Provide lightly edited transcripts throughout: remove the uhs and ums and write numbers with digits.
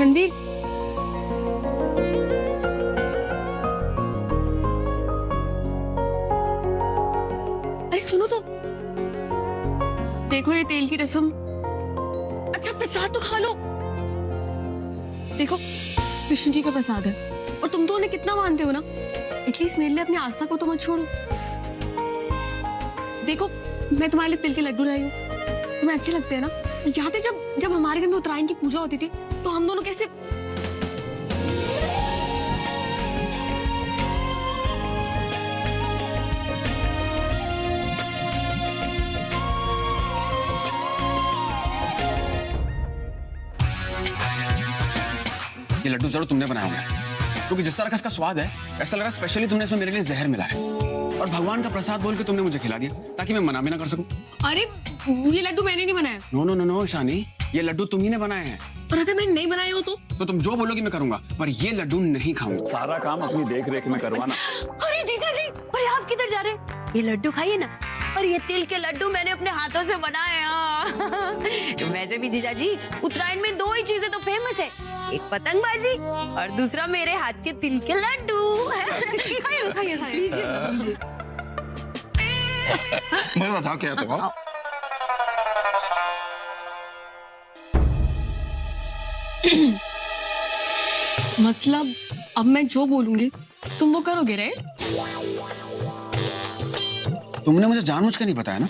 रणवीर, अरे सुनो तो, देखो ये तेल की रस्म। अच्छा प्रसाद तो खा लो। देखो कृष्ण जी का प्रसाद है और तुम तो उन्हें कितना मानते हो ना, एटलीस्ट मेरे लिए अपनी आस्था को तो मत छोड़ो। देखो मैं तुम्हारे लिए तिल के लड्डू लाई हूँ, तुम्हें अच्छे लगते हैं ना। याद है जब जब हमारे घर में उत्तरायण की पूजा होती थी तो हम दोनों कैसे। ये लड्डू जरूर तुमने बनाया होगा, क्योंकि जिस तरह का इसका स्वाद है ऐसा लग रहा है स्पेशली तुमने इसमें मेरे लिए जहर मिला है और भगवान का प्रसाद बोल के तुमने मुझे खिला दिया ताकि मैं मना भी ना कर सकूं। अरे ये लड्डू मैंने नहीं बनाया। No no no no Ishani, ये लड्डू तुम ही ने बनाए हैं। और अगर मैंने नहीं बनाए हो तो तुम जो बोलोगी मैं करूंगा, पर ये लड्डू नहीं खाऊंगा। सारा काम अपनी देख रेख में करवाना। अरे जीजा जी, अरे आप किधर जा रहे हैं? ये लड्डू खाइए ना। और ये तिल के लड्डू मैंने अपने हाथों से बनाए हैं। वैसे भी जीजा जी, उत्तरायण में दो ही चीजें तो फेमस है, एक पतंगबाजी और दूसरा मेरे हाथ के तिल के लड्डू। खाइए खाइए खाइए। मैं बता क्या तो मतलब अब मैं जो बोलूंगी तुम वो करोगे, राइट? तुमने मुझे जानबूझ के नहीं बताया ना,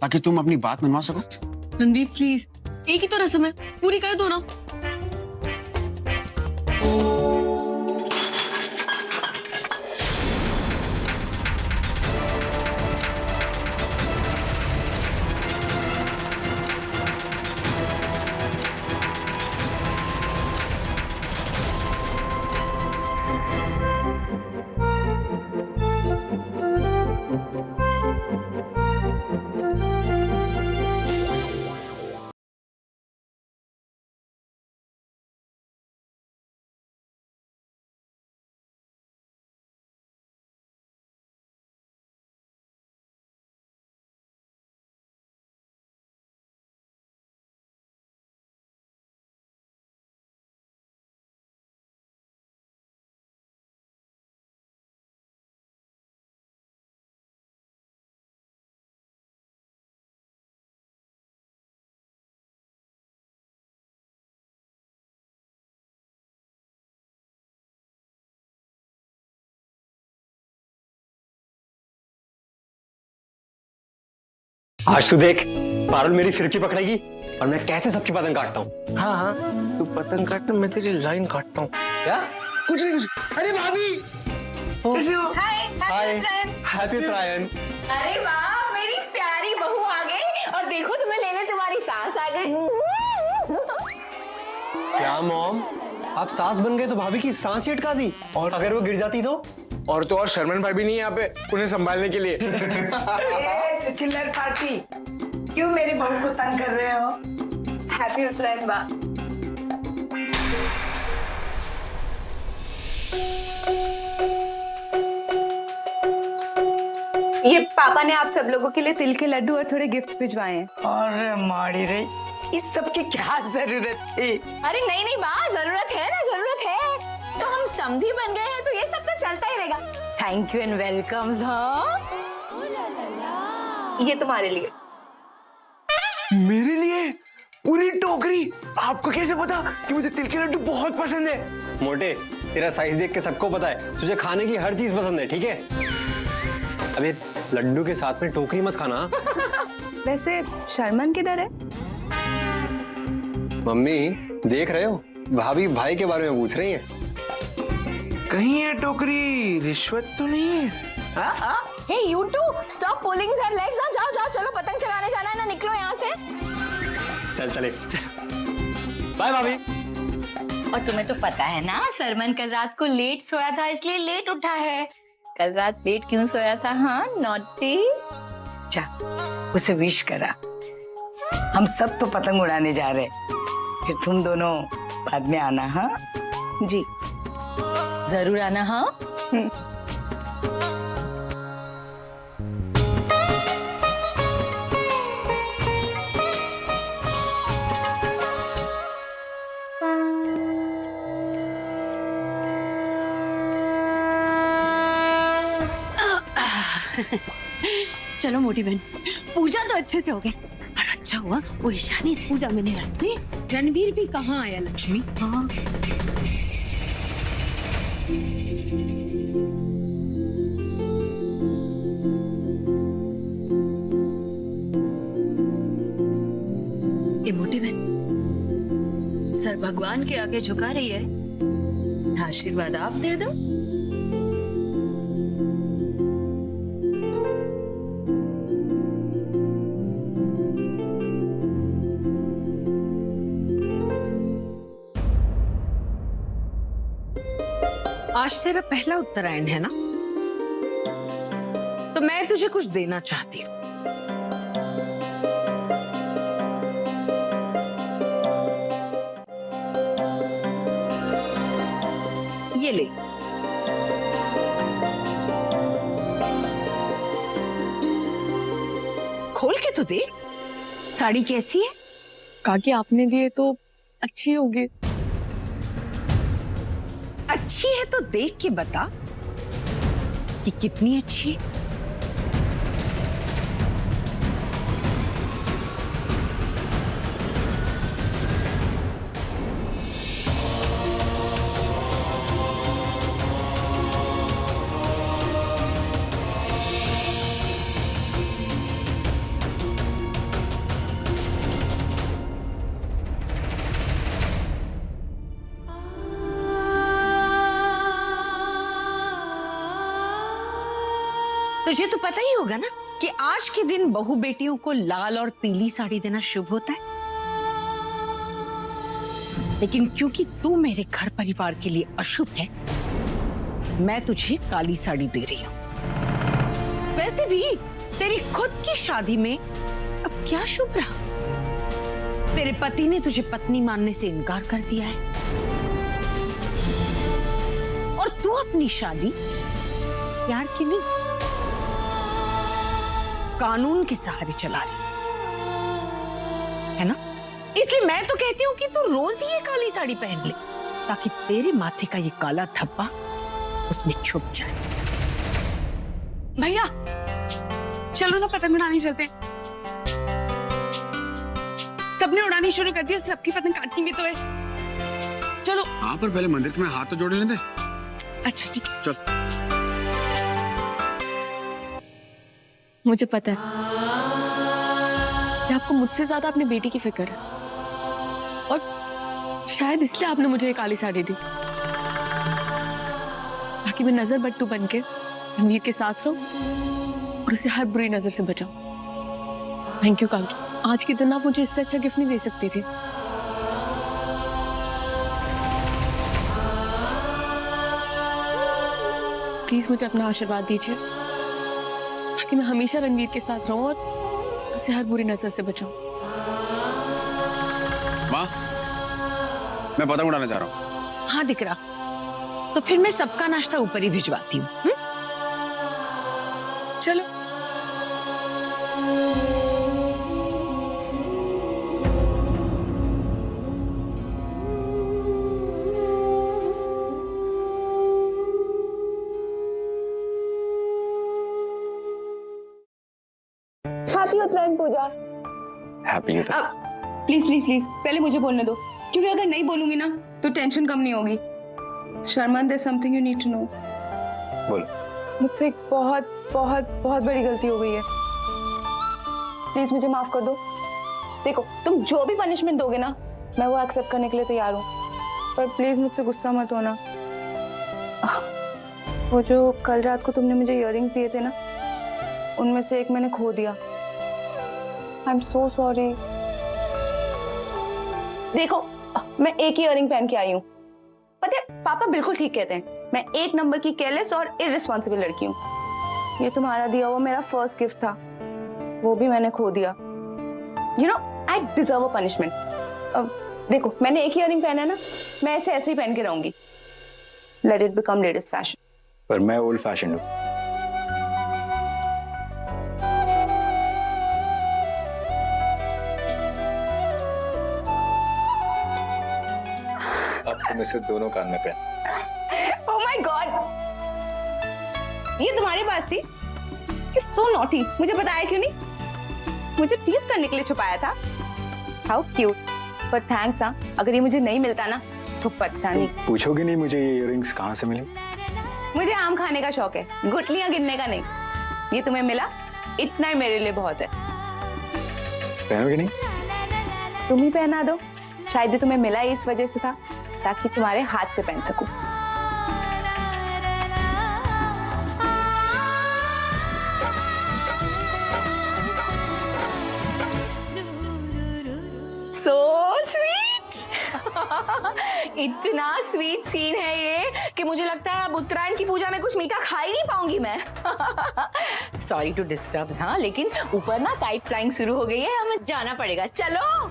ताकि तुम अपनी बात मनवा सको। रणदीप प्लीज, एक ही तो रस्म है, पूरी कर दो ना। आज तू देख, पारुल मेरी फिरकी पकड़ेगी और मैं कैसे सबकी पतंग काटता हूँ। हाँ हाँ, तू पतंग काटता, मैं तेरी लाइन काटता हूँ। क्या? कुछ नहीं कुछ। अरे भाभी, कैसे हो? हाय, हैप्पी उत्तरायण। अरे वाह, मेरी प्यारी बहू आ गई और देखो तुम्हें लेने तुम्हारी सास आ गई। क्या मॉम, आप सास बन गए तो भाभी की सांस ही अटका दी, और अगर वो गिर जाती तो? और तो और शर्मन भाई भी नहीं है यहाँ पे उन्हें संभालने के लिए। तो चिल्लर पार्टी क्यों मेरी बहू को तंग कर रहे हो? हैप्पी उत्तरायण बा। ये पापा ने आप सब लोगों के लिए तिल के लड्डू और थोड़े गिफ्ट्स भिजवाए हैं। और मारी रे, इस सब की क्या जरूरत थी? अरे नहीं नहीं बा, जरूरत है ना, जरूरत है। तो हम समधी बन गए हैं तो ये सब तो चलता ही रहेगा। Thank you and welcome. हाँ, ये तुम्हारे लिए। मेरे लिए पूरी टोकरी? आपको कैसे पता कि मुझे तिल के लड्डू बहुत पसंद है? मोटे, तेरा साइज देख के सबको पता है तुझे खाने की हर चीज पसंद है, ठीक है? अबे लड्डू के साथ में टोकरी मत खाना। वैसे शर्मन किधर है? मम्मी देख रहे हो, भाभी भाई के बारे में पूछ रही है। कहीं ये टोकरी रिश्वत तो नहीं है? Hey you two, stop pulling their legs. जाओ जाओ, चलो पतंग चलाने जाना है ना, निकलो यहाँ से। चल चले, बाय भाभी। और तुम्हें तो पता है ना, सरमन कल रात को लेट सोया था इसलिए लेट उठा है। कल रात लेट क्यों सोया था? हाँ नॉटी। जा, उसे विश करा। हम सब तो पतंग उड़ाने जा रहे, फिर तुम दोनों बाद में आना। हाँ जी जरूर आना। हाँ चलो मोटी बहन, पूजा तो अच्छे से हो गई। और अच्छा हुआ वो ईशानी इस पूजा में नहीं रहती। रणवीर भी कहाँ आया लक्ष्मी? हाँ ये मोटी बहन सर भगवान के आगे झुका रही है, आशीर्वाद आप दे दो। आज तेरा पहला उत्तरायण है ना, तो मैं तुझे कुछ देना चाहती हूँ। ये ले। खोल के तो दे, साड़ी कैसी है? काकी आपने दिए तो अच्छी होगी। अच्छी है तो देख के बता कि कितनी अच्छी है। तुझे तो पता ही होगा ना कि आज के दिन बहू बेटियों को लाल और पीली साड़ी देना शुभ होता है, लेकिन क्योंकि तू मेरे घर परिवार के लिए अशुभ है, मैं तुझे काली साड़ी दे रही हूं। वैसे भी तेरी खुद की शादी में अब क्या शुभ रहा? तेरे पति ने तुझे पत्नी मानने से इनकार कर दिया है और तू अपनी शादी प्यार की नहीं, कानून के सहारे चला रही है ना। इसलिए मैं तो कहती हूँ कि तू रोज ये काली साड़ी पहन ले, ताकि तेरे माथे का ये काला धब्बा उसमें छुप जाए। भैया चलो ना पतंग उड़ाने चलते हैं। सबने उड़ानी शुरू कर दी, सबकी पतंग काटनी भी तो है। चलो। हाँ पर पहले मंदिर में हाथ तो जोड़ लेने दे। अच्छा ठीक है। चल। मुझे पता है कि आपको मुझसे ज्यादा अपनी बेटी की फिक्र है, और शायद इसलिए आपने मुझे ये काली साड़ी दी, ताकि मैं नजर बट्टू बन के रणवीर के साथ रहूं और उसे हर बुरी नजर से बचाऊं। थैंक यू काकी, आज के दिन आप मुझे इससे अच्छा गिफ्ट नहीं दे सकती थी। प्लीज मुझे अपना आशीर्वाद दीजिए, कि मैं हमेशा रणवीर के साथ रहूं और उसे हर बुरी नजर से बचाऊं। माँ, मैं पतंग उड़ाने जा रहा हूँ। हाँ दिख रहा, तो फिर मैं सबका नाश्ता ऊपर ही भिजवाती हूँ। चलो। Happy Uttarayan puja. Happy Uttarayan. Please please please पहले मुझे बोलने दो, क्योंकि अगर नहीं बोलूंगी ना तो टेंशन कम नहीं होगी। Sharman, there something you need to know. बोल। मुझसे एक बहुत बहुत बहुत बड़ी गलती हो गई है, प्लीज मुझे माफ कर दो। देखो तुम जो भी पनिशमेंट दोगे ना मैं वो एक्सेप्ट करने के लिए तैयार हूँ, पर प्लीज मुझसे गुस्सा मत होना। वो जो कल रात को तुमने मुझे इयररिंग्स दिए थे ना, उनमें से एक मैंने खो दिया। I am so sorry. देखो मैं एक ही इयररिंग पहन के आई हूँ। पता है पापा बिल्कुल ठीक कहते हैं, मैं एक नंबर की केयरलेस और इररिस्पॉन्सिबल लड़की हूँ। ये तुम्हारा दिया हुआ मेरा फर्स्ट गिफ्ट था, वो भी मैंने खो दिया। You know I deserve a punishment. देखो मैंने एक ही इयररिंग पहना है ना, मैं ऐसे ही पहन के रहूंगी। Let it become latest fashion. पर मैं ओल्ड फैशन हूँ। अब तुम इसे दोनों कान में पहन। ओह माय गॉड, ये तुम्हारे पास थी? सो नॉटी, मुझे बताया क्यों नहीं? मुझे टीज करने के लिए छुपाया था। हाउ क्यूट, पर थैंक्स। हाँ, अगर ये मुझे नहीं मिलता ना तो पता नहीं। पूछोगे नहीं मुझे ये इयररिंग्स कहाँ से मिले? मुझे आम खाने का शौक है, गुठलियां गिनने का नहीं। ये तुम्हें मिला, इतना ही मेरे लिए बहुत है। पहनोगे नहीं? तुम ही पहना दो, शायद ये तुम्हें मिला ही इस वजह से था ताकि तुम्हारे हाथ से पहन सकूं। So sweet! इतना स्वीट सीन है ये कि मुझे लगता है अब उत्तरायण की पूजा में कुछ मीठा खा ही नहीं पाऊंगी मैं। सॉरी टू डिस्टर्ब, हाँ, लेकिन ऊपर ना काइट फ्लाइंग शुरू हो गई है, हमें जाना पड़ेगा। चलो।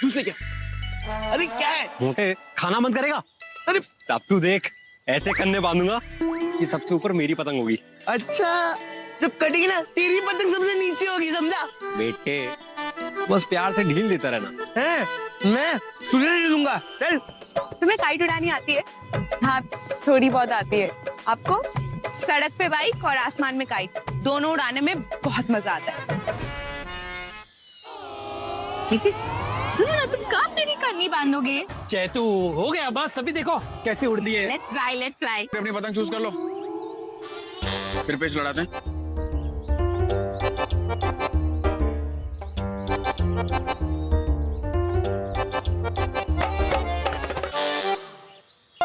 दूसरे क्या? अरे क्या है? मोटे खाना बंद करेगा? अरे अब तू देख, ऐसे कन्ने बांधूंगा कि सबसे ऊपर मेरी पतंग होगी। अच्छा, जब कटेगी ना तेरी पतंग सबसे नीचे होगी, समझा? बेटे बस प्यार से ढील देता रहना। हैं? मैं तुझे नहीं दूंगा। चल। तुम्हें काइट उड़ानी आती है? हाँ, थोड़ी बहुत आती है। आपको? सड़क पे बाइक और आसमान में काइट, दोनों उड़ाने में बहुत मजा आता है। सुनो ना, तुम कब मेरी कन्नी बांधोगे? चैतू हो गया बस, अभी देखो कैसे उड़ती है। Let's fly, let's fly. अपनी पतंग चूज कर लो, फिर पेच लड़ाते हैं।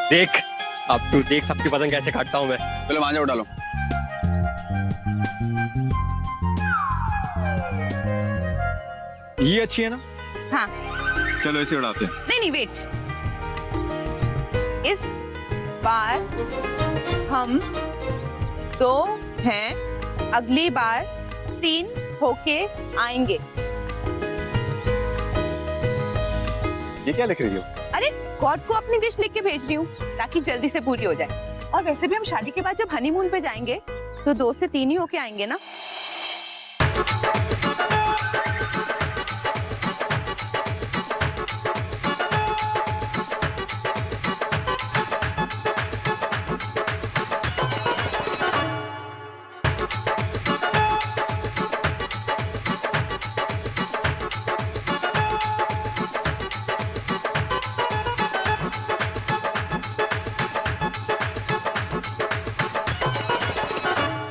देख, अब तू देख सबकी पतंग कैसे काटता हूँ मैं। पहले मांझा उठा लो। ये अच्छी है ना? हाँ। चलो इसे उड़ाते हैं। नहीं, वेट। इस बार हम 2 हैं, अगली बार 3 होके आएंगे। ये क्या लिख रही हो? अरे गॉड को अपनी विश लिख के भेज रही हूँ ताकि जल्दी से पूरी हो जाए। और वैसे भी हम शादी के बाद जब हनीमून पे जाएंगे तो 2 से 3 ही होके आएंगे ना।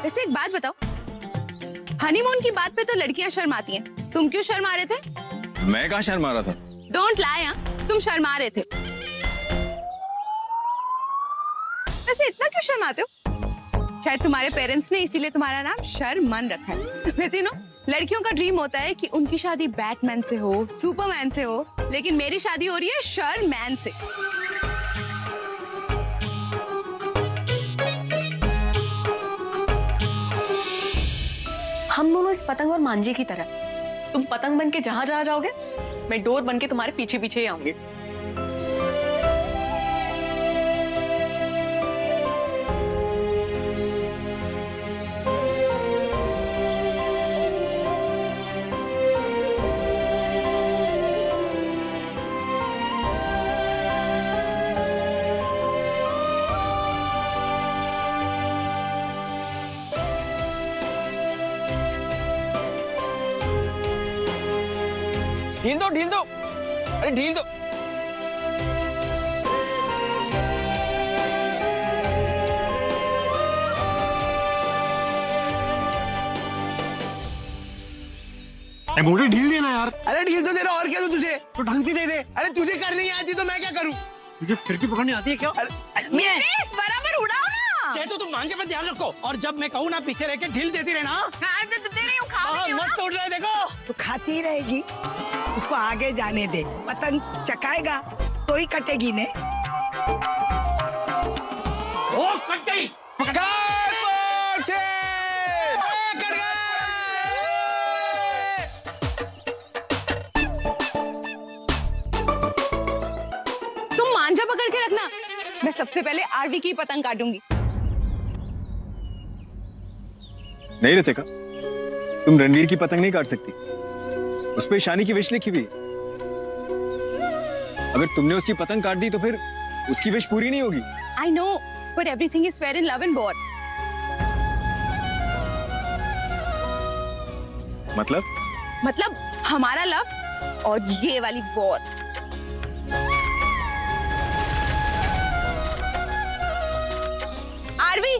वैसे एक बात बताओ, हनीमून की बात पे तो लड़कियां शर्माती हैं, तुम क्यों शर्मा रहे थे? मैं कहाँ शर्मा रहा था? डोंट लाई, तुम शर्मा रहे थे। वैसे इतना क्यों शर्माते हो? शायद तुम्हारे पेरेंट्स ने इसीलिए तुम्हारा नाम शर्मन रखा है। वैसे नो, लड़कियों का ड्रीम होता है कि उनकी शादी बैटमैन से हो, सुपरमैन से हो, लेकिन मेरी शादी हो रही है शर्मैन से। हम दोनों इस पतंग और मांझे की तरह, तुम पतंग बन के जहां जहां जाओगे, मैं डोर बन के तुम्हारे पीछे पीछे ही आऊंगी। ढील दो, ढील दो, अरे ढील दो। मोटे ढील देना यार। अरे ढील तो दे रहा, और क्या दूं तुझे? तो ढंग से दे दे। अरे तुझे करनी नहीं आती तो मैं क्या करूं? तुझे खिड़की पकड़नी आती है क्या? बराबर उड़ाओ ना। चैतू तुम मांझे पे ध्यान रखो, और जब मैं कहूँ ना पीछे रह के ढील देती रहना। दे रही हूँ, खा रही हूँ। मत तोड़ रहे, देखो। तो खाती रहेगी, उसको आगे जाने दे। पतंग चकाएगा तो ही कटेगी ने। ओ कट गई। तुम मांझा पकड़ के रखना, मैं सबसे पहले आरवी की पतंग काटूंगी। नहीं रितिका, तुम रणवीर की पतंग नहीं काट सकती, उस पे ईशानी की विश लिखी हुई। अगर तुमने उसकी पतंग काट दी तो फिर उसकी विश पूरी नहीं होगी। I know, but everything is fair in love and war. मतलब हमारा लव और ये वाली वॉर। आरवी,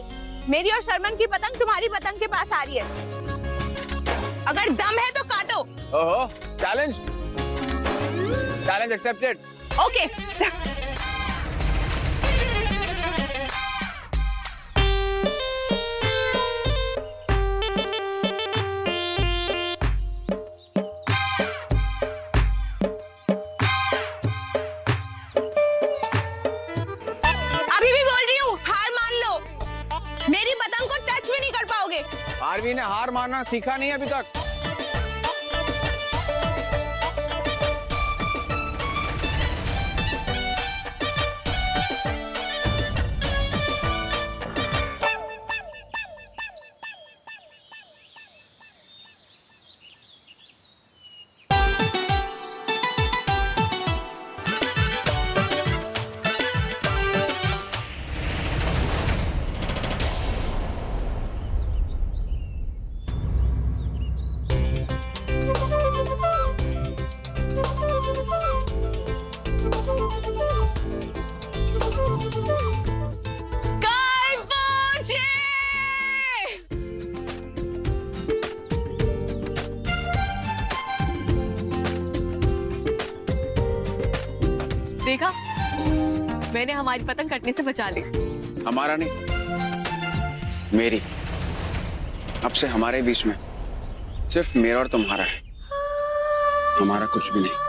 मेरी और शर्मन की पतंग तुम्हारी पतंग के पास आ रही है। अगर दम है तो काटो। ओहो, चैलेंज एक्सेप्टेड। ओके। अभी भी बोल रही हूँ, हार मान लो। मेरी पतंग को टच भी नहीं कर पाओगे। आरवी ने हार मानना सीखा नहीं अभी तक। देखा, मैंने हमारी पतंग कटने से बचा ली। हमारा नहीं, मेरी। अब से हमारे बीच में सिर्फ मेरा और तुम्हारा है, हमारा कुछ भी नहीं।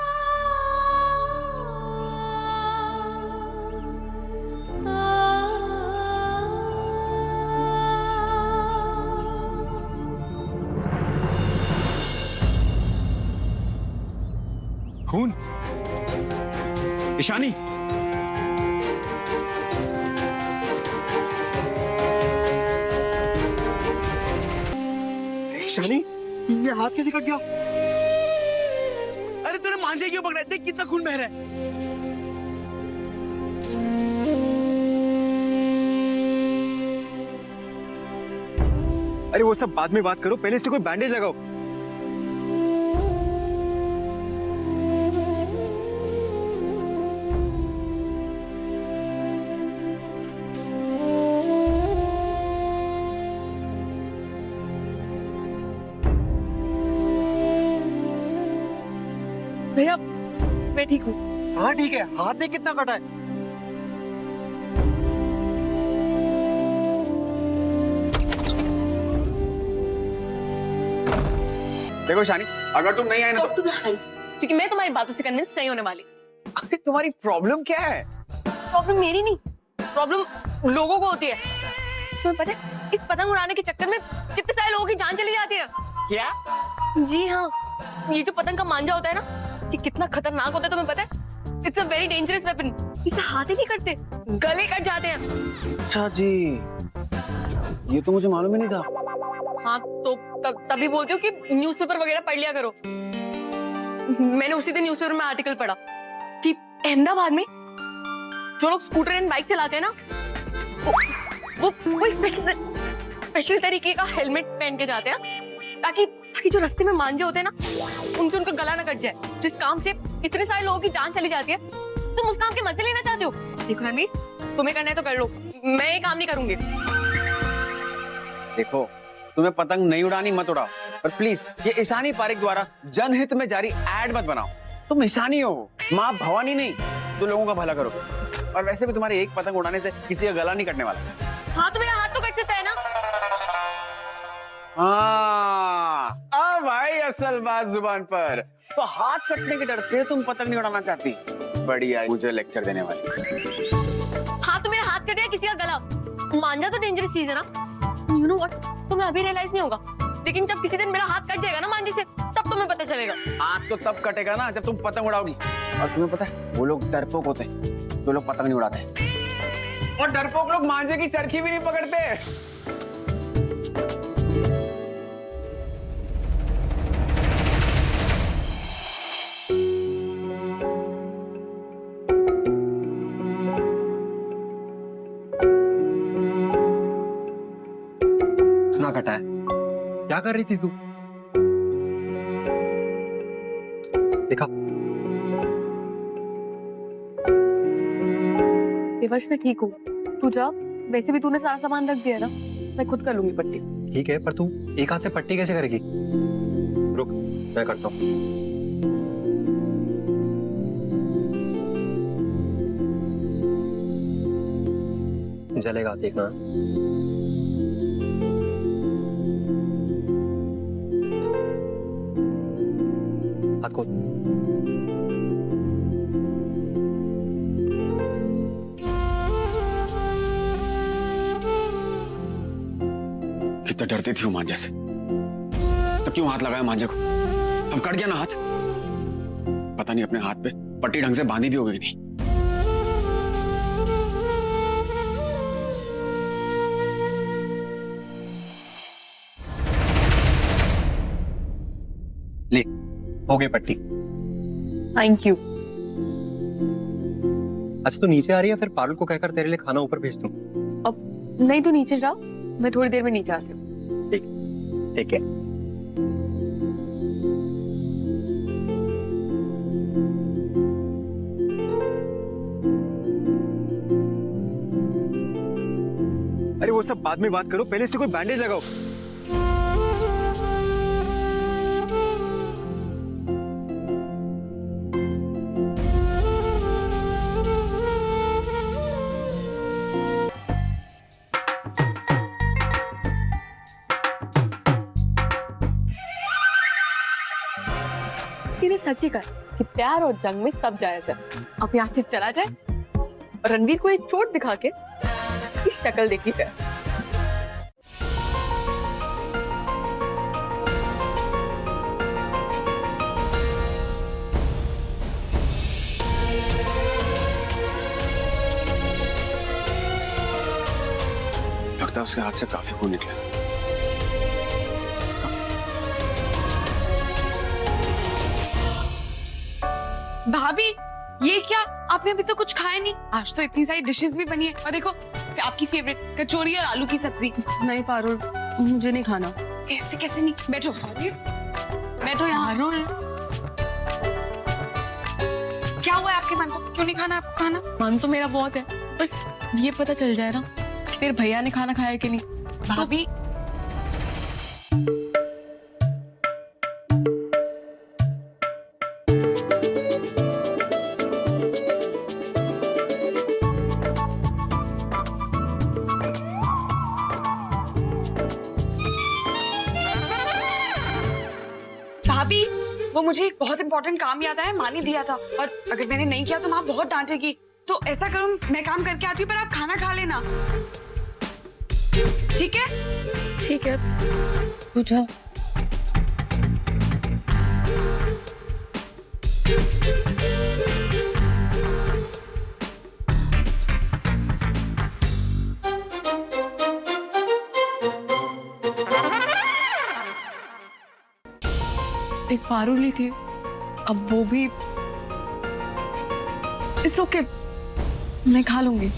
खून, ईशानी, ईशानी, ये हाथ कैसे कट गया? अरे तूने मांझे क्यों पकड़ा? देख कितना खून बह रहा है। अरे वो सब बाद में बात करो, पहले इससे कोई बैंडेज लगाओ। भैया, मैं ठीक हूँ। हाँ ठीक है, हाथ देख कितना कटा है। देखो शानी, अगर तुम नहीं आए ना तो क्योंकि मैं तुम्हारी बातों से कन्विंस नहीं होने वाली। अरे तुम्हारी प्रॉब्लम क्या है? प्रॉब्लम मेरी नहीं, प्रॉब्लम लोगों को होती है। तुम्हें पता है, इस पतंग उड़ाने के चक्कर में कितने सारे लोगों की जान चली जाती है। क्या? जी हाँ, ये जो पतंग का मांझा होता है ना, ये कितना खतरनाक होता है तुम्हें पता है? It's a very dangerous weapon. इसे हाथ ही नहीं करते, गले कट जाते हैं। अच्छा जी, ये तो मुझे मालूम ही नहीं था। हाँ तो तभी बोलती हूँ कि न्यूज़पेपर वगैरह पढ़ लिया करो। मैंने उसी दिन न्यूज़पेपर में आर्टिकल पढ़ा कि अहमदाबाद में जो लोग स्कूटर एंड बाइक चलाते हैं ना, वो स्पेशल तरीके का हेलमेट पहन के जाते हैं ताकि जो रास्ते में मांझे होते हैं ना, उनसे उनका गला ना कट जाए। जिस काम से इतने सारे लोगों की जान चली जाती है, तुम उस काम के मजे लेना चाहते हो। देखो रणवीर, तुम्हें करना है तो कर लो, मैं ये काम नहीं करूंगी। देखो, तुम्हें पतंग नहीं उड़ानी मत उड़ाओ, पर प्लीज ये ईशानी पारिक द्वारा जनहित में जारी एड मत बनाओ। तुम ईशानी हो, माँ भवानी नहीं, जो लोगों का भला करो। और वैसे भी तुम्हारे एक पतंग उड़ाने से किसी का गला नहीं कटने वाला। हाँ तो मेरा हाथ तो कट सकता है ना। हाँ, अब भाई असल बात जुबान पर। तो हाथ कटने के डर से तुम पतंग नहीं उड़ाना चाहती। बढ़िया, मुझे लेक्चर देने वाली। हाँ तो मेरा हाथ कट गया, किसी का गला। मांझा तो डेंजरस चीज है ना। यू नो व्हाट, तुम्हें अभी रियलाइज नहीं होगा, लेकिन जब किसी दिन मेरा हाथ कट जाएगा ना मांझे से, तब तुम्हें पता चलेगा। हाथ तो तब कटेगा ना जब तुम पतंग उड़ाओगी। और तुम्हें पता है, वो लोग डरपोक होते हैं जो लोग पतंग नहीं उड़ाते। और डरपोक लोग मांझे की चरखी भी नहीं पकड़ते। क्या कर रही थी तू? देखा देवर्ष मैं ठीक हूँ, तू जा। वैसे भी तूने सारा सामान रख दिया ना, मैं खुद कर लूंगी पट्टी। ठीक है, पर तू एक हाथ से पट्टी कैसे करेगी? रुक, मैं करता हूँ। जलेगा देखना। हाथ खोल। कितना डरती थी वो मांझे से, तो क्यों हाथ लगाया मांझे को? अब कट गया ना हाथ। पता नहीं अपने हाथ पे पट्टी ढंग से बांधी भी होगी नहीं। ले, हो गई पट्टी। Thank you. अच्छा तू नीचे आ रही है, फिर पारुल को कहकर तेरे लिए खाना ऊपर भेज दूं? अब नहीं, तू नीचे जा, मैं थोड़ी देर में नीचे आती हूँ। ठीक है। अरे वो सब बाद में बात करो, पहले से कोई बैंडेज लगाओ। किसी ने सच ही कहा कि प्यार और जंग में सब जायज है। अब यहाँ से चला जाए और रणवीर को एक चोट दिखा के इसकी शक्ल देखी फिर। लगता है उसके हाथ से काफी खून निकला। भाभी ये क्या, आपने अभी तो कुछ खाया नहीं? आज तो इतनी सारी डिशेस भी बनी है। और देखो आपकी फेवरेट कचौरी और आलू की सब्जी। नहीं पारुल, मुझे नहीं खाना। ऐसे कैसे नहीं? बैठो बैठो यहाँ। क्या हुआ है आपके मन को? क्यों नहीं खाना आपको खाना? मन तो मेरा बहुत है, बस ये पता चल जाए ना कि तेरे भैया ने खाना खाया कि नहीं। भाभी भाभी वो मुझे एक बहुत इंपॉर्टेंट काम याद आया, माँ ने दिया था, और अगर मैंने नहीं किया तो माँ बहुत डांटेगी। तो ऐसा करो, मैं काम करके आती हूँ पर आप खाना खा लेना, ठीक है? ठीक है, तू जा। एक पारुल ही थी, अब वो भी। इट्स ओके, मैं खा लूंगी।